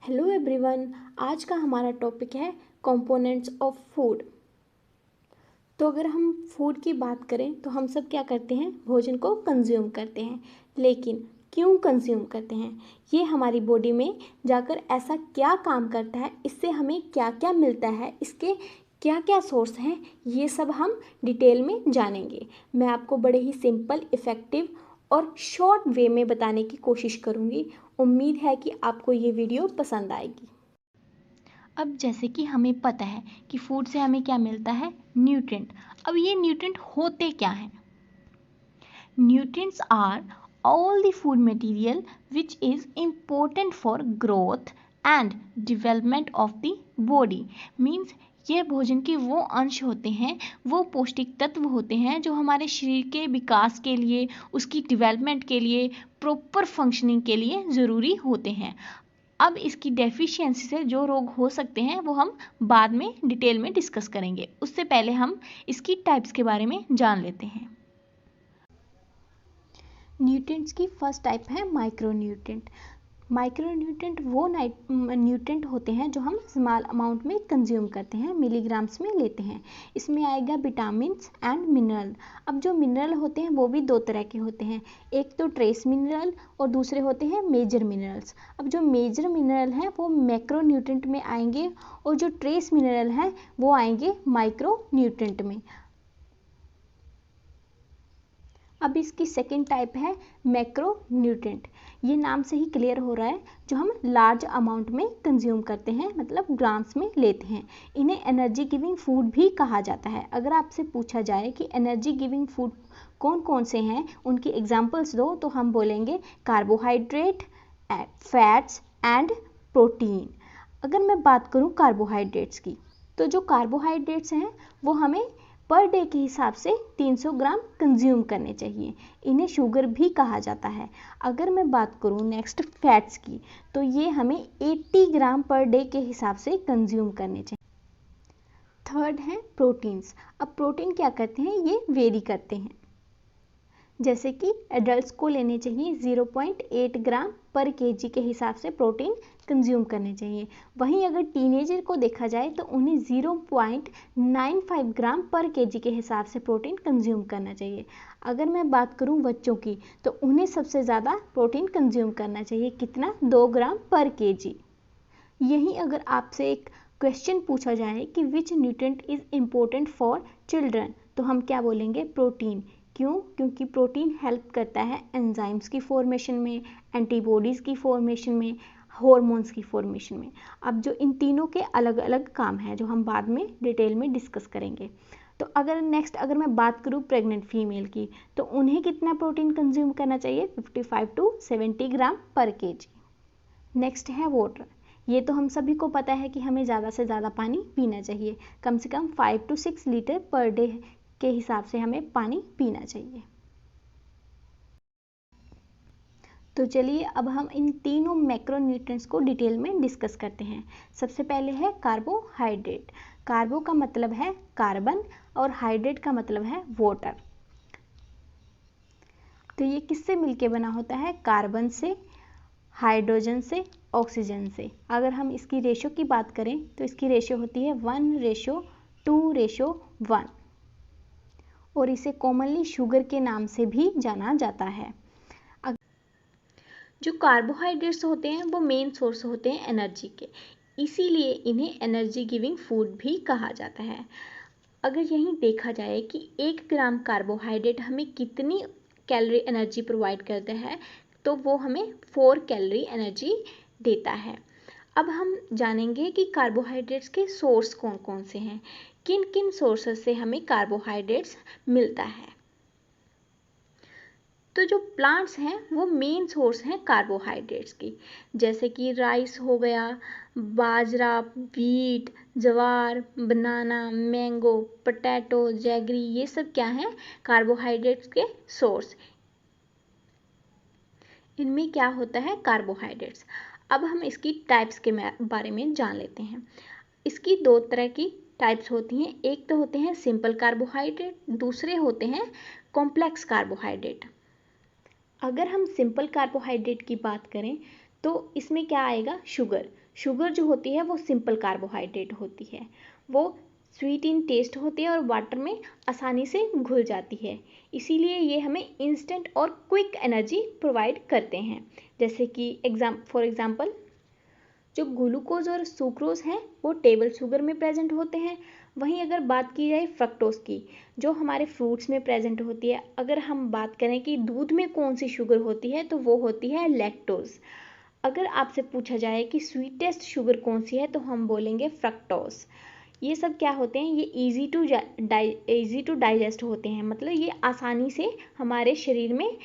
Hello everyone. आज का हमारा टॉपिक है कंपोनेंट्स ऑफ फूड। तो अगर हम फूड की बात करें तो हम सब क्या करते हैं, भोजन को कंज्यूम करते हैं। लेकिन क्यों कंज्यूम करते हैं, ये हमारी बॉडी में जाकर ऐसा क्या काम करता है, इससे हमें क्या क्या मिलता है, इसके क्या क्या सोर्स हैं, ये सब हम डिटेल में जानेंगे। मैं आपको बड़े ही सिंपल, इफ़ेक्टिव और शॉर्ट वे में बताने की कोशिश करूँगी। उम्मीद है कि आपको ये वीडियो पसंद आएगी। अब जैसे कि हमें पता है कि फूड से हमें क्या मिलता है, न्यूट्रिएंट। अब ये न्यूट्रिएंट होते क्या हैं? Nutrients are all the food material which is important for growth and development of the body। means ये भोजन के वो अंश होते हैं, वो पौष्टिक तत्व होते हैं जो हमारे शरीर के विकास के लिए, उसकी डेवलपमेंट के लिए, प्रॉपर फंक्शनिंग के लिए ज़रूरी होते हैं। अब इसकी डेफिशिएंसी से जो रोग हो सकते हैं वो हम बाद में डिटेल में डिस्कस करेंगे। उससे पहले हम इसकी टाइप्स के बारे में जान लेते हैं। न्यूट्रिएंट्स की फर्स्ट टाइप है माइक्रोन्यूट्रिएंट। माइक्रोन्यूट्रिएंट वो न्यूट्रिएंट होते हैं जो हम स्मॉल अमाउंट में कंज्यूम करते हैं, मिलीग्राम्स में लेते हैं। इसमें आएगा विटामिन्स एंड मिनरल। अब जो मिनरल होते हैं वो भी दो तरह के होते हैं, एक तो ट्रेस मिनरल और दूसरे होते हैं मेजर मिनरल्स। अब जो मेजर मिनरल हैं वो मैक्रोन्यूट्रिएंट में आएंगे और जो ट्रेस मिनरल हैं वो आएंगे माइक्रोन्यूट्रिएंट में। अब इसकी सेकेंड टाइप है मैक्रोन्यूट्रिएंट। ये नाम से ही क्लियर हो रहा है, जो हम लार्ज अमाउंट में कंज्यूम करते हैं, मतलब ग्राम्स में लेते हैं। इन्हें एनर्जी गिविंग फूड भी कहा जाता है। अगर आपसे पूछा जाए कि एनर्जी गिविंग फूड कौन कौन से हैं, उनकी एग्जांपल्स दो, तो हम बोलेंगे कार्बोहाइड्रेट, फैट्स एंड प्रोटीन। अगर मैं बात करूं कार्बोहाइड्रेट्स की, तो जो कार्बोहाइड्रेट्स हैं वो हमें पर डे के हिसाब से 300 ग्राम कंज्यूम करने चाहिए। इन्हें शुगर भी कहा जाता है। अगर मैं बात करूं नेक्स्ट फैट्स की, तो ये हमें 80 ग्राम पर डे के हिसाब से कंज्यूम करने चाहिए। थर्ड है प्रोटीन्स। अब प्रोटीन क्या करते हैं, ये वेरी करते हैं। जैसे कि एडल्ट्स को लेने चाहिए 0.8 ग्राम पर केजी के हिसाब से प्रोटीन कंज्यूम करने चाहिए। वहीं अगर टीनेजर को देखा जाए तो उन्हें 0.95 ग्राम पर केजी के हिसाब से प्रोटीन कंज्यूम करना चाहिए। अगर मैं बात करूं बच्चों की, तो उन्हें सबसे ज़्यादा प्रोटीन कंज्यूम करना चाहिए, कितना, 2 ग्राम पर केजी। यहीं अगर आपसे एक क्वेश्चन पूछा जाए कि विच nutrient is important for children, तो हम क्या बोलेंगे, प्रोटीन। क्यों? क्योंकि प्रोटीन हेल्प करता है एंजाइम्स की फॉर्मेशन में, एंटीबॉडीज़ की फॉर्मेशन में, हॉर्मोन्स की फॉर्मेशन में। अब जो इन तीनों के अलग अलग काम हैं जो हम बाद में डिटेल में डिस्कस करेंगे। तो अगर मैं बात करूँ प्रेग्नेंट फीमेल की, तो उन्हें कितना प्रोटीन कंज्यूम करना चाहिए, 55 to 70 ग्राम पर केजी। नेक्स्ट है वाटर। ये तो हम सभी को पता है कि हमें ज़्यादा से ज़्यादा पानी पीना चाहिए, कम से कम 5 to 6 लीटर पर डे के हिसाब से हमें पानी पीना चाहिए। तो चलिए अब हम इन तीनों मैक्रोन्यूट्रिएंट्स को डिटेल में डिस्कस करते हैं। सबसे पहले है कार्बोहाइड्रेट। कार्बो का मतलब है कार्बन और हाइड्रेट का मतलब है वाटर। तो ये किससे मिलके बना होता है, कार्बन से, हाइड्रोजन से, ऑक्सीजन से। अगर हम इसकी रेशो की बात करें तो इसकी रेशो होती है 1:2:1 और इसे कॉमनली शुगर के नाम से भी जाना जाता है। जो कार्बोहाइड्रेट्स होते हैं वो मेन सोर्स होते हैं एनर्जी के, इसीलिए इन्हें एनर्जी गिविंग फूड भी कहा जाता है। अगर यहीं देखा जाए कि 1 ग्राम कार्बोहाइड्रेट हमें कितनी कैलोरी एनर्जी प्रोवाइड करता है, तो वो हमें 4 कैलोरी एनर्जी देता है। अब हम जानेंगे कि कार्बोहाइड्रेट्स के सोर्स कौन कौन से हैं, किन किन सोर्सेस से हमें कार्बोहाइड्रेट्स मिलता है। तो जो प्लांट्स हैं वो मेन सोर्स हैं कार्बोहाइड्रेट्स की, जैसे कि राइस हो गया, बाजरा, व्हीट, ज्वार, बनाना, मैंगो, पोटैटो, जैगरी, ये सब क्या हैं, कार्बोहाइड्रेट्स के सोर्स। इनमें क्या होता है, कार्बोहाइड्रेट्स। अब हम इसकी टाइप्स के बारे में जान लेते हैं। इसकी दो तरह की टाइप्स होती हैं, एक तो होते हैं सिंपल कार्बोहाइड्रेट, दूसरे होते हैं कॉम्प्लेक्स कार्बोहाइड्रेट। अगर हम सिंपल कार्बोहाइड्रेट की बात करें तो इसमें क्या आएगा, शुगर। शुगर जो होती है वो सिंपल कार्बोहाइड्रेट होती है, वो स्वीट इन टेस्ट होती है और वाटर में आसानी से घुल जाती है, इसीलिए ये हमें इंस्टेंट और क्विक एनर्जी प्रोवाइड करते हैं। जैसे कि फॉर एग्जांपल जो ग्लूकोज और सुक्रोज हैं वो टेबल शुगर में प्रेजेंट होते हैं। वहीं अगर बात की जाए फ्रक्टोज की, जो हमारे फ्रूट्स में प्रेजेंट होती है। अगर हम बात करें कि दूध में कौन सी शुगर होती है तो वो होती है लैक्टोज। अगर आपसे पूछा जाए कि स्वीटेस्ट शुगर कौन सी है तो हम बोलेंगे फ्रक्टोज। ये सब क्या होते हैं, ये इजी टू डाइजेस्ट होते हैं, मतलब ये आसानी से हमारे शरीर में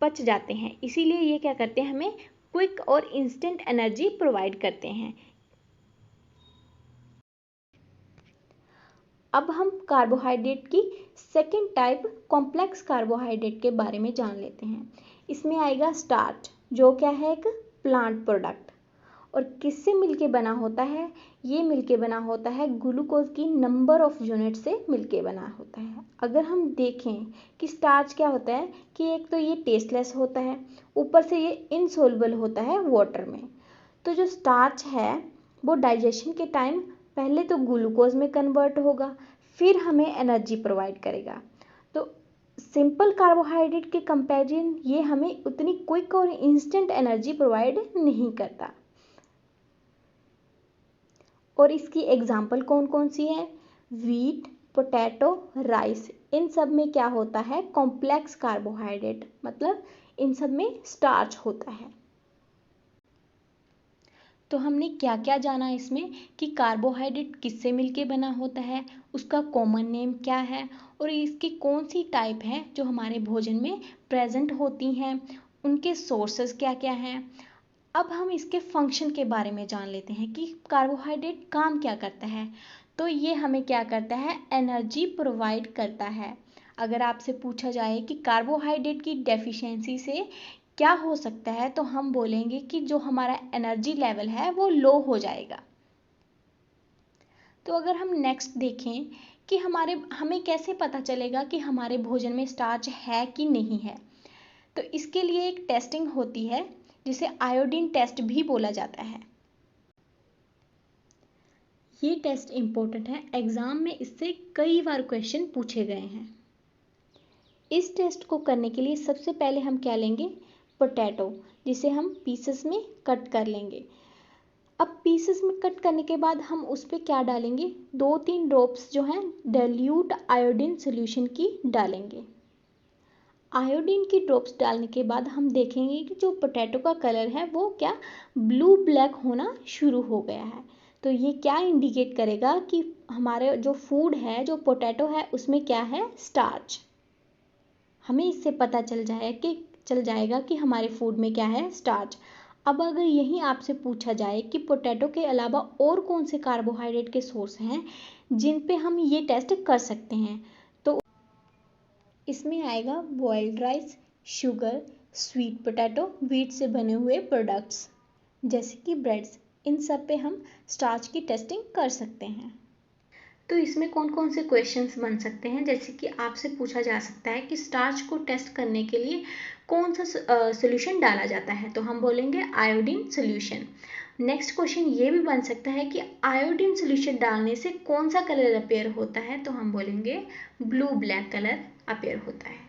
पच जाते हैं, इसीलिए ये क्या करते हैं, हमें क्विक और इंस्टेंट एनर्जी प्रोवाइड करते हैं। अब हम कार्बोहाइड्रेट की सेकेंड टाइप कॉम्प्लेक्स कार्बोहाइड्रेट के बारे में जान लेते हैं। इसमें आएगा स्टार्च, जो क्या है, एक प्लांट प्रोडक्ट, और किससे मिलके बना होता है, ये मिलके बना होता है ग्लूकोज की नंबर ऑफ यूनिट से मिलके बना होता है। अगर हम देखें कि स्टार्च क्या होता है कि एक तो ये टेस्टलेस होता है, ऊपर से ये इनसोल्युबल होता है वाटर में। तो जो स्टार्च है वो डाइजेशन के टाइम पहले तो ग्लूकोज में कन्वर्ट होगा, फिर हमें एनर्जी प्रोवाइड करेगा। तो सिंपल कार्बोहाइड्रेट के कंपैरिजन ये हमें उतनी क्विक और इंस्टेंट एनर्जी प्रोवाइड नहीं करता। और इसकी एग्जाम्पल कौन कौन सी है, व्हीट, पोटैटो, राइस, इन सब में क्या होता है, कॉम्प्लेक्स कार्बोहाइड्रेट, मतलब इन सब में स्टार्च होता है। तो हमने क्या क्या जाना इसमें कि कार्बोहाइड्रेट किससे मिलके बना होता है, उसका कॉमन नेम क्या है, और इसकी कौन सी टाइप है जो हमारे भोजन में प्रेजेंट होती हैं, उनके सोर्सेस क्या क्या हैं। अब हम इसके फंक्शन के बारे में जान लेते हैं कि कार्बोहाइड्रेट काम क्या करता है। तो ये हमें क्या करता है, एनर्जी प्रोवाइड करता है। अगर आपसे पूछा जाए कि कार्बोहाइड्रेट की डेफिशिएंसी से क्या हो सकता है तो हम बोलेंगे कि जो हमारा एनर्जी लेवल है वो लो हो जाएगा। तो अगर हम नेक्स्ट देखें कि हमें कैसे पता चलेगा कि हमारे भोजन में स्टार्च है कि नहीं है, तो इसके लिए एक टेस्टिंग होती है जिसे आयोडीन टेस्ट भी बोला जाता है। ये टेस्ट इम्पोर्टेंट है, एग्जाम में इससे कई बार क्वेश्चन पूछे गए हैं। इस टेस्ट को करने के लिए सबसे पहले हम क्या लेंगे, पोटैटो, जिसे हम पीसेस में कट कर लेंगे। अब पीसेस में कट करने के बाद हम उस पर क्या डालेंगे, 2-3 ड्रॉप्स जो हैं डाइल्यूट आयोडीन सॉल्यूशन की डालेंगे। आयोडीन की ड्रॉप्स डालने के बाद हम देखेंगे कि जो पोटैटो का कलर है वो क्या ब्लू ब्लैक होना शुरू हो गया है। तो ये क्या इंडिकेट करेगा कि हमारे जो फूड है, जो पोटैटो है, उसमें क्या है, स्टार्च। हमें इससे पता चल जाएगा कि हमारे फूड में क्या है, स्टार्च। अब अगर यही आपसे पूछा जाए कि पोटैटो के अलावा और कौन से कार्बोहाइड्रेट के सोर्स हैं जिन पे हम ये टेस्ट कर सकते हैं, तो इसमें आएगा boiled rice, sugar, sweet potato, wheat से बने हुए प्रोडक्ट्स जैसे कि ब्रेड्स, इन सब पे हम स्टार्च की टेस्टिंग कर सकते हैं। तो इसमें कौन कौन से क्वेश्चंस बन सकते हैं, जैसे कि आपसे पूछा जा सकता है कि स्टार्च को टेस्ट करने के लिए कौन सा सोल्यूशन डाला जाता है, तो हम बोलेंगे आयोडीन सोल्यूशन। नेक्स्ट क्वेश्चन ये भी बन सकता है कि आयोडीन सोल्यूशन डालने से कौन सा कलर अपेयर होता है, तो हम बोलेंगे ब्लू ब्लैक कलर अपेयर होता है।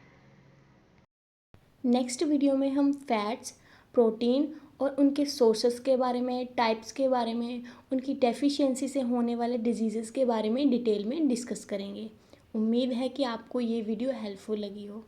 नेक्स्ट वीडियो में हम फैट्स, प्रोटीन और उनके सोर्सेस के बारे में, टाइप्स के बारे में, उनकी डेफिशिएंसी से होने वाले डिजीज़ेस के बारे में डिटेल में डिस्कस करेंगे। उम्मीद है कि आपको ये वीडियो हेल्पफुल लगी हो।